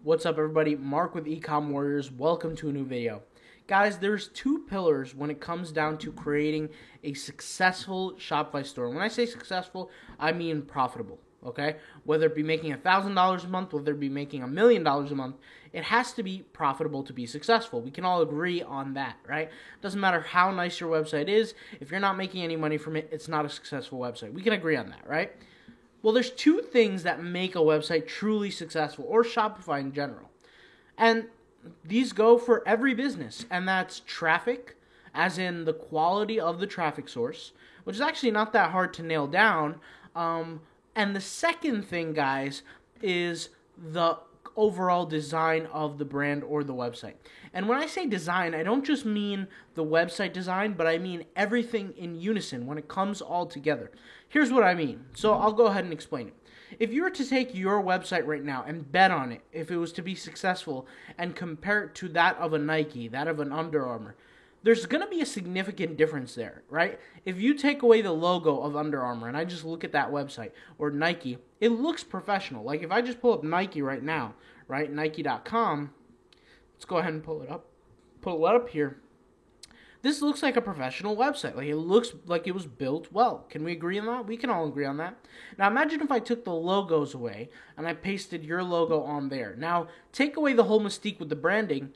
What's up, everybody? Mark with Ecom Warriors. Welcome to a new video. Guys, there's two pillars when it comes down to creating a successful Shopify store. When I say successful, I mean profitable, okay? Whether it be making $1,000 a month, whether it be making $1 million a month, it has to be profitable to be successful. We can all agree on that, right? Doesn't matter how nice your website is. If you're not making any money from it, it's not a successful website. We can agree on that, right? Well, there's two things that make a website truly successful, or Shopify in general. And these go for every business, and that's traffic, as in the quality of the traffic source, which is actually not that hard to nail down. And the second thing, guys, is the overall design of the brand or the website. And when I say design, I don't just mean the website design, but I mean everything in unison when it comes all together. Here's what I mean. So I'll go ahead and explain it. If you were to take your website right now and bet on it, if it was to be successful, and compare it to that of a Nike, that of an Under Armour, there's going to be a significant difference there, right? If you take away the logo of Under Armour and I just look at that website, or Nike, it looks professional. Like if I just pull up Nike right now, right, Nike.com, let's go ahead and pull it up here. This looks like a professional website. Like it looks like it was built well. Can we agree on that? We can all agree on that. Now imagine if I took the logos away and I pasted your logo on there. Now take away the whole mystique with the branding.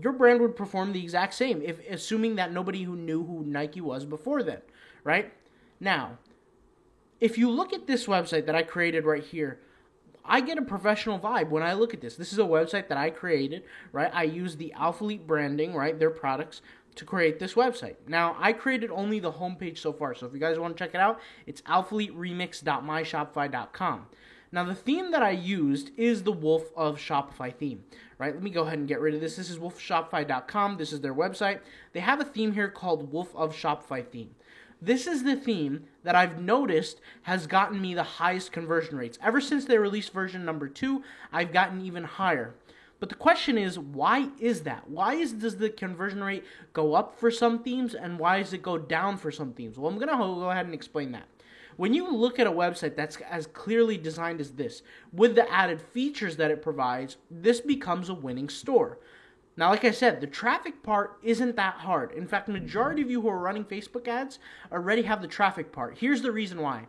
Your brand would perform the exact same, if assuming that nobody who knew who Nike was before then, right? Now, if you look at this website that I created right here, I get a professional vibe when I look at this. This is a website that I created, right? I use the Alphalete branding, right, their products, to create this website. Now, I created only the homepage so far, so if you guys want to check it out, it's alphaleteremix.myshopify.com. Now, the theme that I used is the Wolf of Shopify theme, right? Let me go ahead and get rid of this. This is wolfshopify.com. This is their website. They have a theme here called Wolf of Shopify theme. This is the theme that I've noticed has gotten me the highest conversion rates. Ever since they released version number 2, I've gotten even higher. But the question is, why is that? Does the conversion rate go up for some themes, and why does it go down for some themes? Well, I'm going to go ahead and explain that. When you look at a website that's as clearly designed as this, with the added features that it provides, this becomes a winning store. Now, like I said, the traffic part isn't that hard. In fact, the majority of you who are running Facebook ads already have the traffic part. Here's the reason why.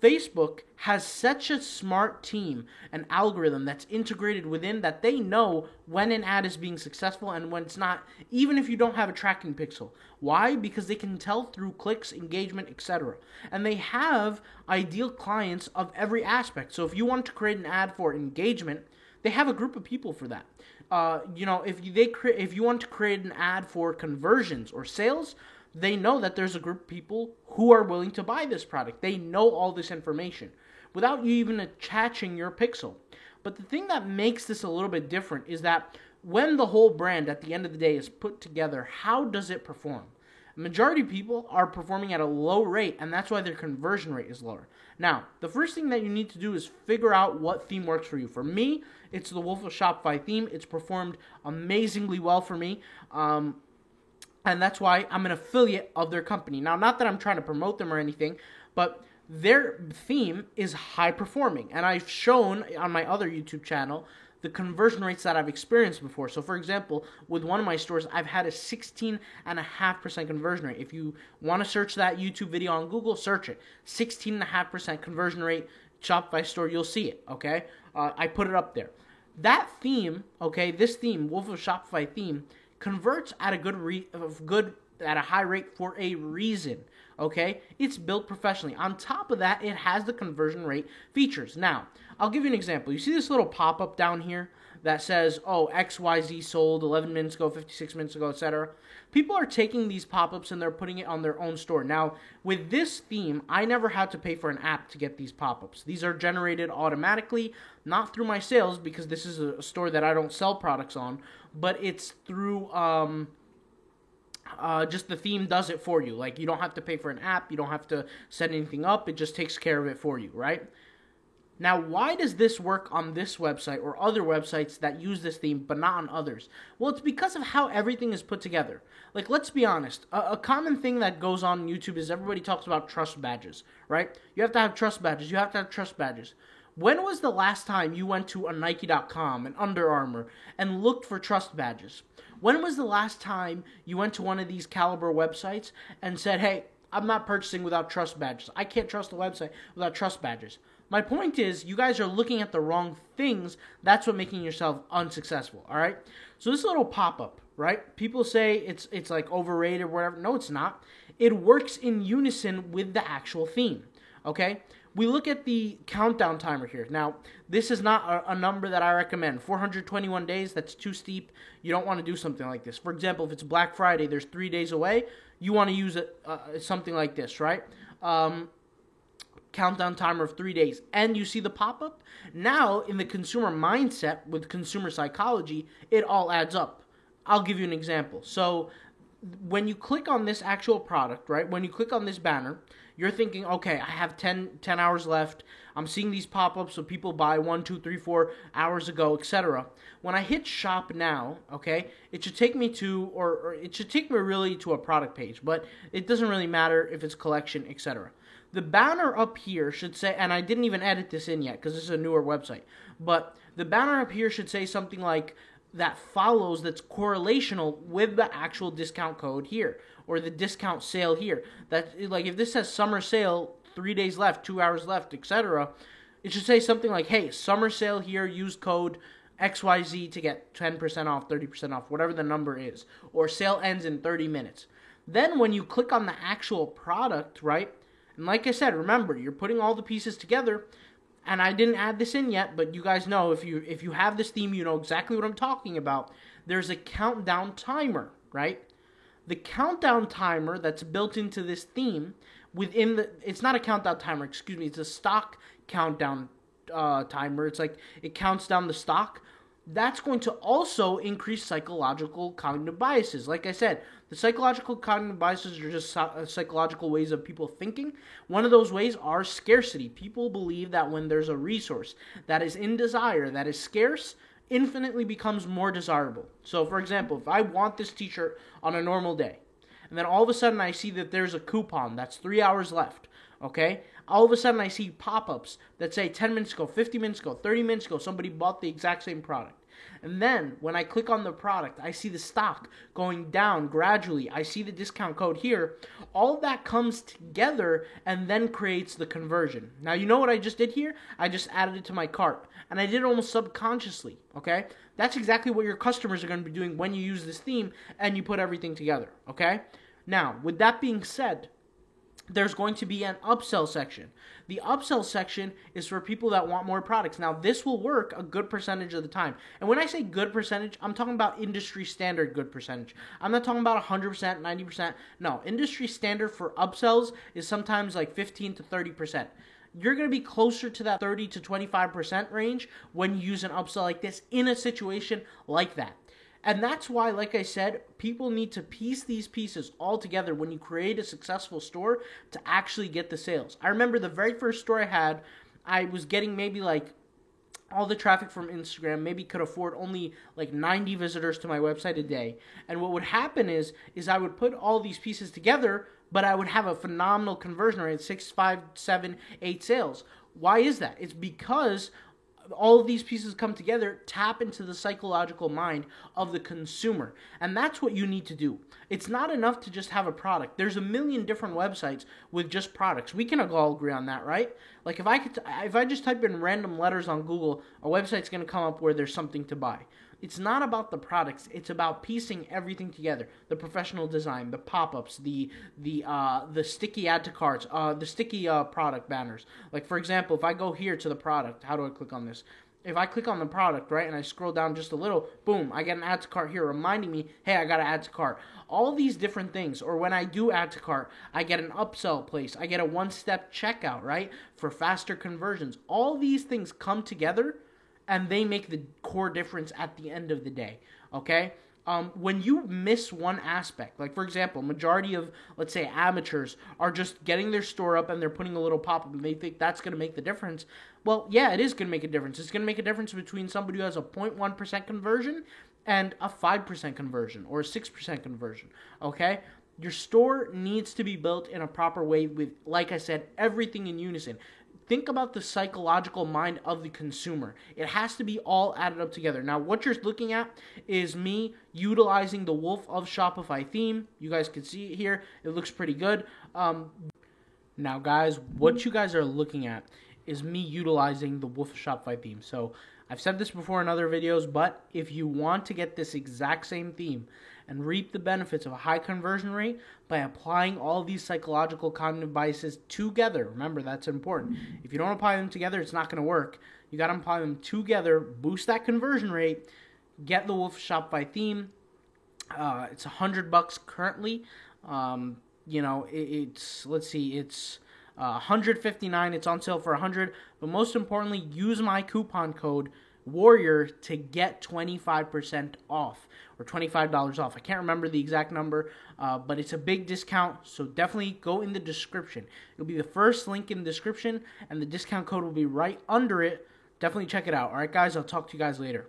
Facebook has such a smart team, an algorithm that's integrated within, that they know when an ad is being successful and when it's not, even if you don't have a tracking pixel. Why? Because they can tell through clicks, engagement, etc. And they have ideal clients of every aspect. So if you want to create an ad for engagement, they have a group of people for that. If you want to create an ad for conversions or sales, they know that there's a group of people who are willing to buy this product. They know all this information without you even attaching your pixel. But the thing that makes this a little bit different is that when the whole brand at the end of the day is put together, how does it perform? The majority of people are performing at a low rate, and that's why their conversion rate is lower. Now, the first thing that you need to do is figure out what theme works for you. For me, it's the Wolf of Shopify theme. It's performed amazingly well for me. And that's why I'm an affiliate of their company. Now, not that I'm trying to promote them or anything, but their theme is high performing. And I've shown on my other YouTube channel the conversion rates that I've experienced before. So, for example, with one of my stores, I've had a 16.5% conversion rate. If you want to search that YouTube video on Google, search it. 16.5% conversion rate, Shopify store, you'll see it, okay? I put it up there. That theme, okay, this theme, Wolf of Shopify theme, converts at a high rate for a reason, okay? It's built professionally. On top of that, it has the conversion rate features. Now, I'll give you an example. You see this little pop-up down here that says, oh, XYZ sold 11 minutes ago, 56 minutes ago, etc. People are taking these pop-ups and they're putting it on their own store. Now, with this theme, I never had to pay for an app to get these pop-ups. These are generated automatically, not through my sales, because this is a store that I don't sell products on, but it's through just the theme does it for you. Like, you don't have to pay for an app, you don't have to set anything up, it just takes care of it for you, right? Now, why does this work on this website or other websites that use this theme but not on others? Well, it's because of how everything is put together. Like, let's be honest. A common thing that goes on YouTube is everybody talks about trust badges, right? You have to have trust badges. You have to have trust badges. When was the last time you went to a Nike.com, an Under Armour, and looked for trust badges? When was the last time you went to one of these Caliber websites and said, hey, I'm not purchasing without trust badges. I can't trust the website without trust badges. My point is, you guys are looking at the wrong things. That's what making yourself unsuccessful, all right? So this little pop-up, right? People say it's like overrated or whatever. No, it's not. It works in unison with the actual theme, okay? We look at the countdown timer here. Now, this is not a number that I recommend. 421 days, that's too steep. You don't want to do something like this. For example, if it's Black Friday, there's 3 days away, you want to use something like this, right? Countdown timer of 3 days. And you see the pop-up? Now, in the consumer mindset with consumer psychology, it all adds up. I'll give you an example. So, when you click on this actual product, right? When you click on this banner, you're thinking, okay, I have 10 hours left. I'm seeing these pop-ups, so people buy 1, 2, 3, 4 hours ago, etc. When I hit shop now, okay, it should take me to, or it should take me really to a product page, but it doesn't really matter if it's collection, etc. The banner up here should say, and I didn't even edit this in yet because this is a newer website, but the banner up here should say something like, that follows, that's correlational with the actual discount code here or the discount sale here. That, like, if this says summer sale, 3 days left, 2 hours left, etc., it should say something like, hey, summer sale here, use code XYZ to get 10% off, 30% off, whatever the number is, or sale ends in 30 minutes. Then when you click on the actual product, right, and like I said, remember, you're putting all the pieces together. And I didn't add this in yet, but you guys know, if you have this theme, you know exactly what I'm talking about. There's a countdown timer, right? The countdown timer that's built into this theme it's not a countdown timer, excuse me, it's a stock countdown timer. It's like it counts down the stock. That's going to also increase psychological cognitive biases. Like I said, the psychological cognitive biases are just psychological ways of people thinking. One of those ways are scarcity. People believe that when there's a resource that is in desire, that is scarce, infinitely becomes more desirable. So, for example, if I want this t-shirt on a normal day, and then all of a sudden I see that there's a coupon that's 3 hours left, okay? All of a sudden I see pop-ups that say 10 minutes ago, 50 minutes ago, 30 minutes ago, somebody bought the exact same product. And then when I click on the product, I see the stock going down gradually. I see the discount code here. All that comes together and then creates the conversion. Now, you know what I just did here? I just added it to my cart. And I did it almost subconsciously, okay? That's exactly what your customers are going to be doing when you use this theme and you put everything together, okay? Now, with that being said, there's going to be an upsell section. The upsell section is for people that want more products. Now, this will work a good percentage of the time. And when I say good percentage, I'm talking about industry standard good percentage. I'm not talking about 100%, 90%. No, industry standard for upsells is sometimes like 15 to 30%. You're going to be closer to that 30 to 25% range when you use an upsell like this in a situation like that. And that's why, like I said, people need to piece these pieces all together when you create a successful store to actually get the sales. I remember the very first store I had, I was getting maybe like all the traffic from Instagram, maybe could afford only like 90 visitors to my website a day. And what would happen is I would put all these pieces together, but I would have a phenomenal conversion rate, 6, 5, 7, 8 sales. Why is that? It's because all of these pieces come together, tap into the psychological mind of the consumer. And that's what you need to do. It's not enough to just have a product. There's a million different websites with just products. We can all agree on that, right? Like if I just type in random letters on Google, a website's going to come up where there's something to buy. It's not about the products. It's about piecing everything together. The professional design, the pop-ups, the sticky add to carts, the sticky product banners. Like, for example, if I go here to the product, how do I click on this? If I click on the product, right, and I scroll down just a little, boom, I get an add to cart here reminding me, hey, I got to add to cart. All these different things, or when I do add to cart, I get an upsell place. I get a one-step checkout, right, for faster conversions. All these things come together and they make the core difference at the end of the day, okay? When you miss one aspect, like for example, majority of, let's say, amateurs are just getting their store up and they're putting a little pop-up and they think that's going to make the difference. Well, yeah, it is going to make a difference. It's going to make a difference between somebody who has a 0.1% conversion and a 5% conversion or a 6% conversion, okay? Your store needs to be built in a proper way with, like I said, everything in unison. think about the psychological mind of the consumer. It has to be all added up together. Now, what you're looking at is me utilizing the Wolf of Shopify theme. You guys can see it here. It looks pretty good. Now, guys, what you guys are looking at is me utilizing the Wolf of Shopify theme. So I've said this before in other videos, but if you want to get this exact same theme and reap the benefits of a high conversion rate by applying all these psychological cognitive biases together, remember that's important. If you don't apply them together, it's not going to work. You got to apply them together, boost that conversion rate, get the Wolf of Shopify theme. It's $100 currently. It's $159. It's on sale for $100. But most importantly, use my coupon code Warrior to get 25% off or $25 off. I can't remember the exact number, but it's a big discount. So definitely go in the description. It'll be the first link in the description, and the discount code will be right under it. Definitely check it out. All right, guys. I'll talk to you guys later.